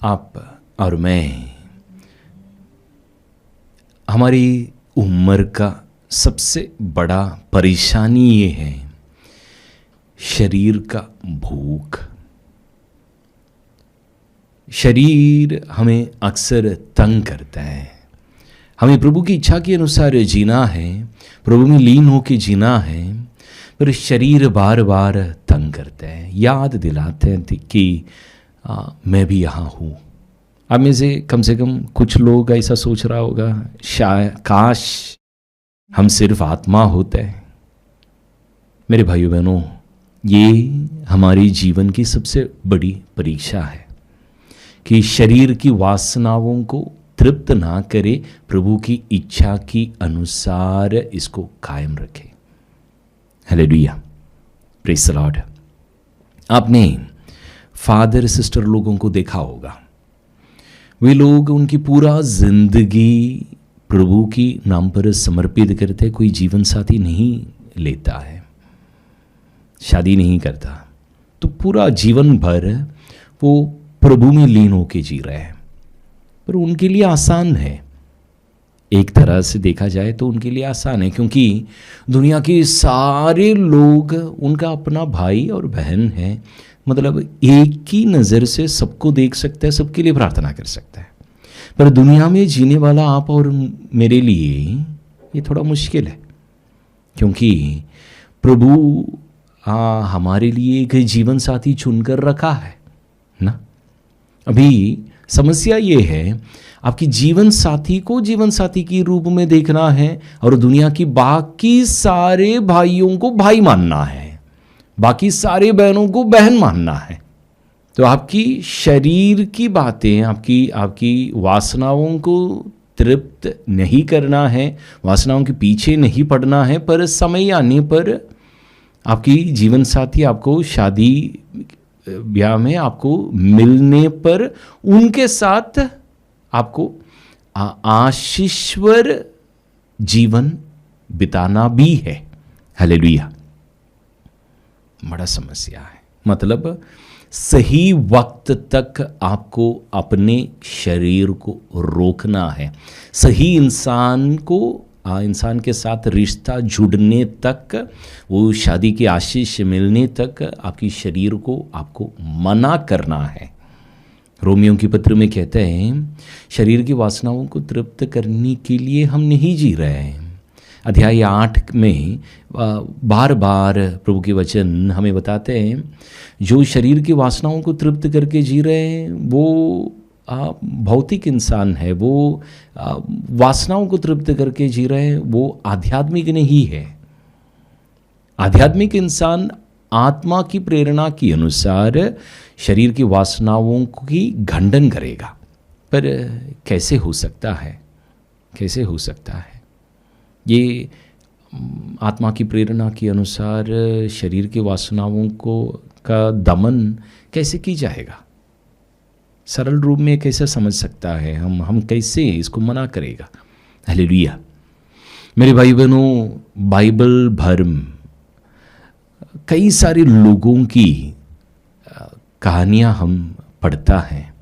आप और मैं, हमारी उम्र का सबसे बड़ा परेशानी ये है शरीर का भूख। शरीर हमें अक्सर तंग करता है। हमें प्रभु की इच्छा के अनुसार जीना है, प्रभु में लीन होकर जीना है, पर शरीर बार बार तंग करता है, याद दिलाते हैं कि मैं भी यहाँ हूँ। अब में से कम कुछ लोग ऐसा सोच रहा होगा, शायद काश हम सिर्फ आत्मा होते हैं। मेरे भाइयों बहनों, ये हमारी जीवन की सबसे बड़ी परीक्षा है कि शरीर की वासनाओं को तृप्त ना करे, प्रभु की इच्छा की अनुसार इसको कायम रखे। Hallelujah, praise the Lord. आपने फादर सिस्टर लोगों को देखा होगा, वे लोग उनकी पूरा जिंदगी प्रभु की नाम पर समर्पित करते, कोई जीवन साथी नहीं लेता है, शादी नहीं करता, तो पूरा जीवन भर वो प्रभु में लीन होके जी रहे हैं। पर उनके लिए आसान है, एक तरह से देखा जाए तो उनके लिए आसान है, क्योंकि दुनिया के सारे लोग उनका अपना भाई और बहन है। मतलब एक ही नज़र से सबको देख सकता है, सबके लिए प्रार्थना कर सकता है। पर दुनिया में जीने वाला आप और मेरे लिए ये थोड़ा मुश्किल है, क्योंकि प्रभु हमारे लिए एक जीवन साथी चुनकर रखा है ना। अभी समस्या ये है, आपकी जीवन साथी को जीवन साथी के रूप में देखना है और दुनिया की बाकी सारे भाइयों को भाई मानना है, बाकी सारे बहनों को बहन मानना है। तो आपकी शरीर की बातें, आपकी वासनाओं को तृप्त नहीं करना है, वासनाओं के पीछे नहीं पड़ना है, पर समय आने पर आपकी जीवन साथी आपको शादी ब्याह में आपको मिलने पर उनके साथ आपको आशीश्वर जीवन बिताना भी है। हालेलुया। बड़ा समस्या है, मतलब सही वक्त तक आपको अपने शरीर को रोकना है। सही इंसान के साथ रिश्ता जुड़ने तक, वो शादी की आशीष मिलने तक आपकी शरीर को आपको मना करना है। रोमियो की पत्र में कहते हैं, शरीर की वासनाओं को तृप्त करने के लिए हम नहीं जी रहे हैं। अध्याय 8 में बार बार प्रभु के वचन हमें बताते हैं, जो शरीर की वासनाओं को तृप्त करके जी रहे हैं वो भौतिक इंसान है, वो वासनाओं को तृप्त करके जी रहे हैं, वो आध्यात्मिक नहीं है। आध्यात्मिक इंसान आत्मा की प्रेरणा के अनुसार शरीर की वासनाओं की खंडन करेगा। पर कैसे हो सकता है? कैसे हो सकता है ये आत्मा की प्रेरणा के अनुसार शरीर की वासनाओं का दमन कैसे की जाएगा? सरल रूप में कैसे समझ सकता है? हम कैसे इसको मना करेगा? हालेलुया। मेरे भाई बहनों, बाइबल भर कई सारे लोगों की कहानियां हम पढ़ता है।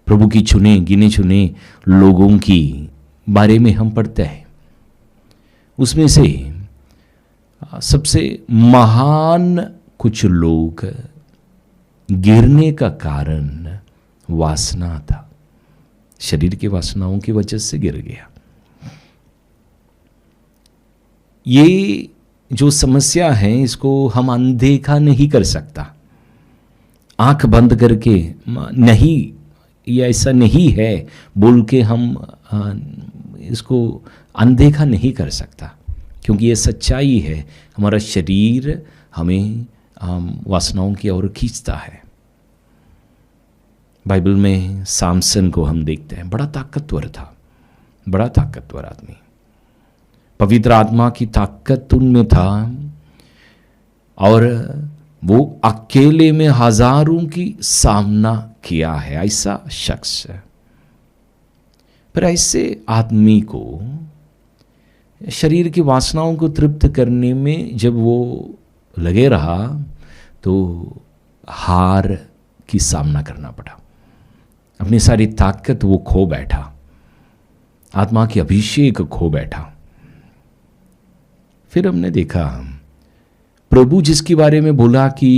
प्रभु की गिने चुने लोगों की बारे में हम पढ़ते हैं। उसमें से सबसे महान कुछ लोग गिरने का कारण वासना था, शरीर की वासनाओं की वजह से गिर गया। ये जो समस्या है इसको हम अनदेखा नहीं कर सकता। आंख बंद करके नहीं, ये ऐसा नहीं है बोल के हम इसको अनदेखा नहीं कर सकता, क्योंकि ये सच्चाई है। हमारा शरीर हमें वासनाओं की ओर खींचता है। बाइबल में सामसन को हम देखते हैं, बड़ा ताकतवर था, बड़ा ताकतवर आदमी। पवित्र आत्मा की ताकत उनमें था और वो अकेले में हजारों की सामना किया है, ऐसा शख्स है। पर ऐसे आदमी को शरीर की वासनाओं को तृप्त करने में जब वो लगे रहा तो हार की सामना करना पड़ा। अपनी सारी ताकत वो खो बैठा, आत्मा की अभिषेक खो बैठा। फिर हमने देखा प्रभु जिसके बारे में बोला कि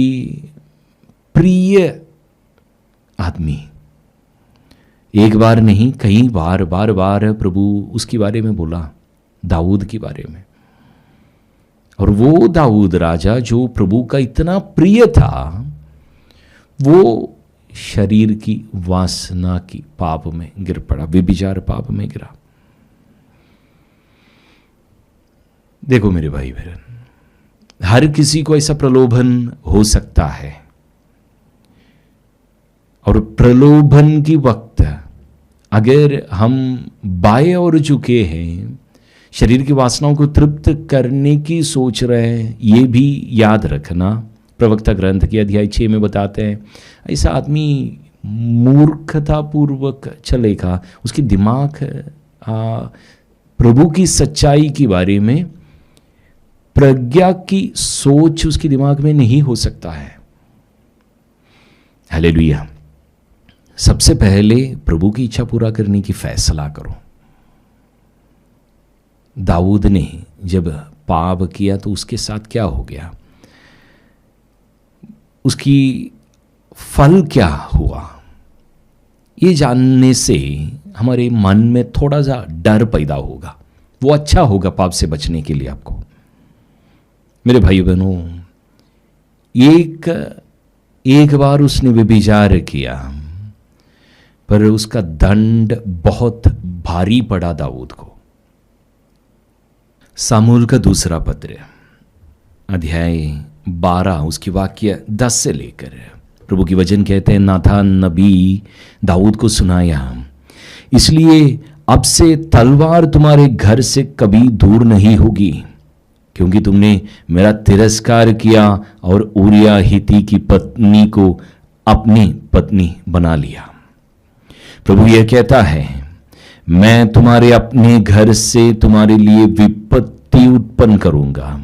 प्रिय आदमी, एक बार नहीं कई बार बार बार प्रभु उसके बारे में बोला, दाऊद के बारे में। और वो दाऊद राजा जो प्रभु का इतना प्रिय था, वो शरीर की वासना की पाप में गिर पड़ा, व्यभिचार पाप में गिरा। देखो मेरे भाई बहन, हर किसी को ऐसा प्रलोभन हो सकता है, और प्रलोभन की वक्त अगर हम बाएं ओर झुके हैं, शरीर की वासनाओं को तृप्त करने की सोच रहे हैं, ये भी याद रखना। प्रवक्ता ग्रंथ के अध्याय 6 में बताते हैं ऐसा आदमी मूर्खतापूर्वक चलेगा, उसकी दिमाग प्रभु की सच्चाई के बारे में, प्रज्ञा की सोच उसके दिमाग में नहीं हो सकता है। हालेलुया। सबसे पहले प्रभु की इच्छा पूरा करने की फैसला करो। दाऊद ने जब पाप किया तो उसके साथ क्या हो गया, उसकी फल क्या हुआ, ये जानने से हमारे मन में थोड़ा सा डर पैदा होगा। वो अच्छा होगा पाप से बचने के लिए आपको। मेरे भाई बहनों, एक बार उसने व्यभिचार किया, पर उसका दंड बहुत भारी पड़ा दाऊद को। सामुएल का दूसरा पत्र अध्याय 12 उसकी वाक्य 10 से लेकर प्रभु की वचन कहते हैं, नाथान नबी दाऊद को सुनाया, इसलिए अब से तलवार तुम्हारे घर से कभी दूर नहीं होगी, क्योंकि तुमने मेरा तिरस्कार किया और ऊरिया हिती की पत्नी को अपनी पत्नी बना लिया। प्रभु यह कहता है, मैं तुम्हारे अपने घर से तुम्हारे लिए विपत्ति उत्पन्न करूंगा।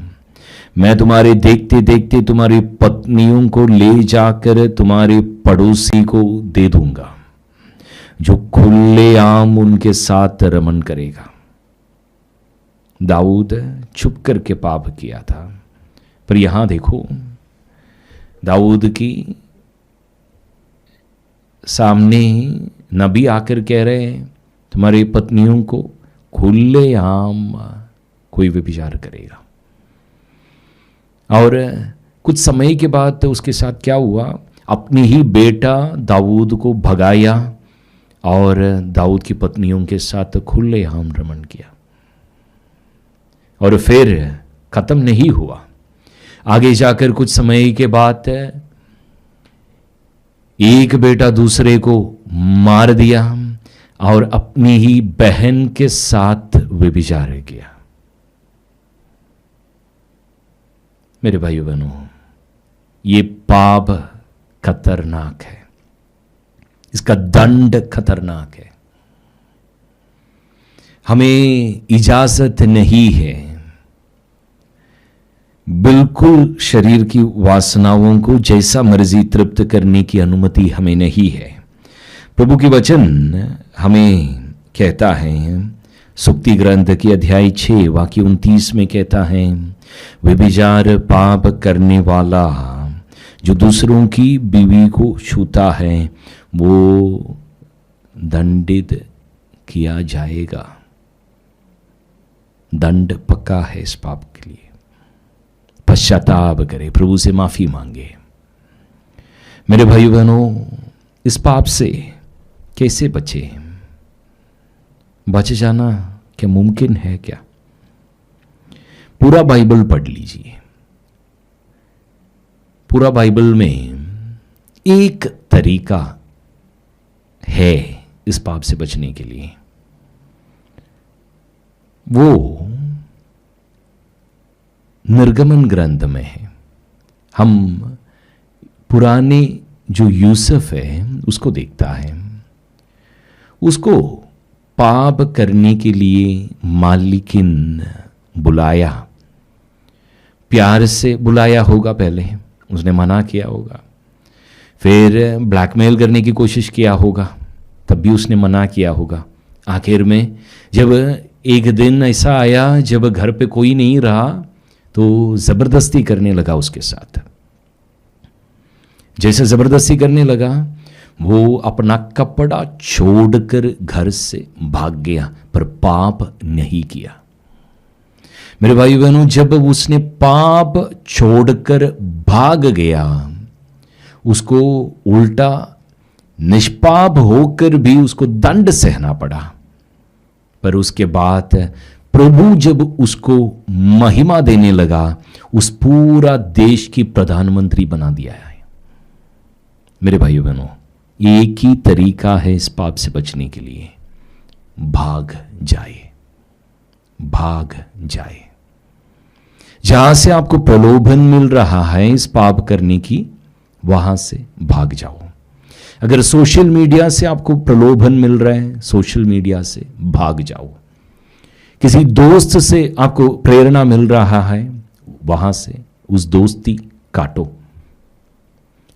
मैं तुम्हारे देखते देखते तुम्हारी पत्नियों को ले जाकर तुम्हारे पड़ोसी को दे दूंगा, जो खुलेआम उनके साथ रमन करेगा। दाऊद छुप करके पाप किया था, पर यहां देखो दाऊद की सामने नबी आकर कह रहे हैं, तुम्हारी पत्नियों को खुलेआम कोई व्यभिचार करेगा। और कुछ समय के बाद उसके साथ क्या हुआ, अपनी ही बेटा दाऊद को भगाया और दाऊद की पत्नियों के साथ खुलेआम रमन किया। और फिर खत्म नहीं हुआ, आगे जाकर कुछ समय के बाद एक बेटा दूसरे को मार दिया और अपनी ही बहन के साथ व्यभिचार किया। मेरे भाइयों बहनों, ये पाप खतरनाक है, इसका दंड खतरनाक है। हमें इजाजत नहीं है, बिल्कुल शरीर की वासनाओं को जैसा मर्जी तृप्त करने की अनुमति हमें नहीं है। प्रभु की वचन हमें कहता है, सुक्ति ग्रंथ की अध्याय 6 वाक्य 29 में कहता है, व्यभिचार पाप करने वाला जो दूसरों की बीवी को छूता है वो दंडित किया जाएगा। दंड पक्का है इस पाप के लिए। पश्चाताप करे, प्रभु से माफी मांगे। मेरे भाई बहनों, इस पाप से कैसे बचे? बच जाना क्या मुमकिन है क्या? पूरा बाइबल पढ़ लीजिए। पूरा बाइबल में एक तरीका है इस पाप से बचने के लिए, वो निर्गमन ग्रंथ में है। हम पुराने जो यूसुफ है उसको देखता है, उसको पाप करने के लिए मालिकिन बुलाया, प्यार से बुलाया होगा, पहले उसने मना किया होगा, फिर ब्लैकमेल करने की कोशिश किया होगा, तब भी उसने मना किया होगा। आखिर में जब एक दिन ऐसा आया जब घर पे कोई नहीं रहा तो ज़बरदस्ती करने लगा उसके साथ। जैसे ज़बरदस्ती करने लगा वो अपना कपड़ा छोड़कर घर से भाग गया, पर पाप नहीं किया। मेरे भाई बहनों, जब उसने पाप छोड़कर भाग गया, उसको उल्टा निष्पाप होकर भी उसको दंड सहना पड़ा। पर उसके बाद प्रभु जब उसको महिमा देने लगा, उस पूरा देश की प्रधानमंत्री बना दिया है। मेरे भाइयों बहनों, एक ही तरीका है इस पाप से बचने के लिए, भाग जाए, भाग जाए। जहां से आपको प्रलोभन मिल रहा है इस पाप करने की, वहां से भाग जाओ। अगर सोशल मीडिया से आपको प्रलोभन मिल रहा है, सोशल मीडिया से भाग जाओ। किसी दोस्त से आपको प्रेरणा मिल रहा है, वहां से उस दोस्ती काटो।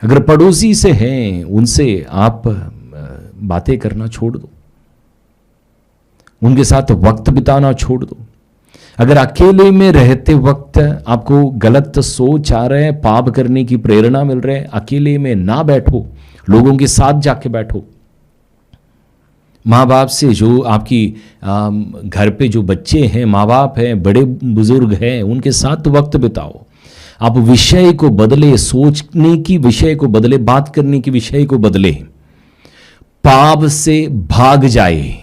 अगर पड़ोसी से हैं, उनसे आप बातें करना छोड़ दो, उनके साथ वक्त बिताना छोड़ दो। अगर अकेले में रहते वक्त आपको गलत सोच आ रहे हैं, पाप करने की प्रेरणा मिल रहे हैं, अकेले में ना बैठो, लोगों के साथ जाके बैठो। माँ बाप से, जो आपकी घर पे जो बच्चे हैं, माँ बाप हैं, बड़े बुजुर्ग हैं, उनके साथ वक्त बिताओ। आप विषय को बदले, सोचने की विषय को बदले, बात करने की विषय को बदले, पाप से भाग जाए।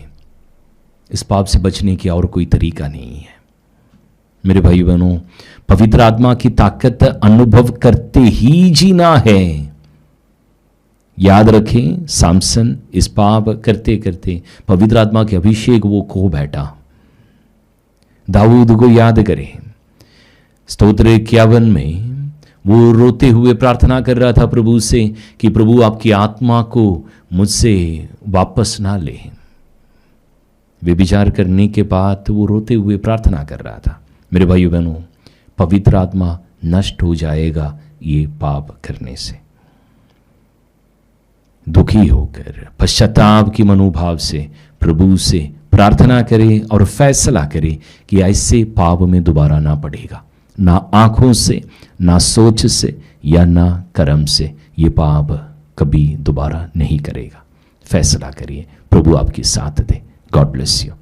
इस पाप से बचने की और कोई तरीका नहीं है। मेरे भाई बहनों, पवित्र आत्मा की ताकत अनुभव करते ही जीना है। याद रखें, सामसन इस पाप करते करते पवित्र आत्मा के अभिषेक वो खो बैठा। दाऊद को याद करें, स्तोत्र 51 में वो रोते हुए प्रार्थना कर रहा था प्रभु से कि प्रभु आपकी आत्मा को मुझसे वापस ना ले। व्यभिचार करने के बाद वो रोते हुए प्रार्थना कर रहा था। मेरे भाइयों बहनों, पवित्र आत्मा नष्ट हो जाएगा ये पाप करने से। दुखी होकर पश्चाताप की मनोभाव से प्रभु से प्रार्थना करें और फैसला करें कि ऐसे पाप में दोबारा ना पड़ेगा। ना आंखों से, ना सोच से, या ना कर्म से ये पाप कभी दोबारा नहीं करेगा। फैसला करिए, प्रभु आपकी साथ दे। God bless you.